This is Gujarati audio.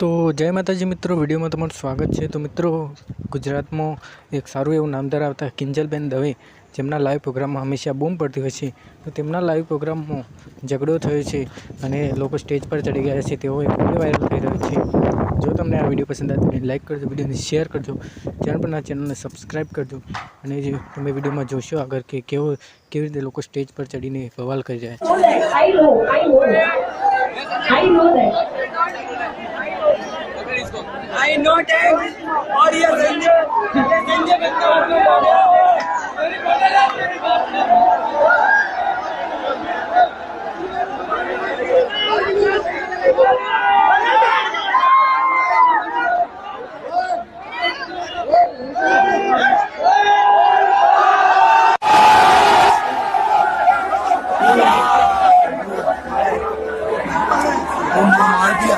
તો જય માતાજી મિત્રો, વિડીયોમાં તમારું સ્વાગત છે। તો મિત્રો, ગુજરાતમાં એક સારું એવું નામ ધરાવતા કિંજલબેન દવે, જેમના લાઈવ પ્રોગ્રામમાં હંમેશા બૂમ પડતી હોય છે, તો તેમના લાઈવ પ્રોગ્રામમાં ઝઘડો થયો છે અને લોકો સ્ટેજ પર ચડી ગયા છે। તેઓ એક વિડીયો વાયરલ થઈ રહ્યો છે। જો તમને આ વિડીયો પસંદ આવે તો લાઈક કરજો, વિડીયોને શેર કરજો, ચેનલ પરના ચેનલને સબસ્ક્રાઈબ કરજો। અને જે તમે વિડીયોમાં જોશો આગળ કે કેવી રીતે લોકો સ્ટેજ પર ચડીને બવાલ કરી રહ્યા I know that और ये संजय मार दिया।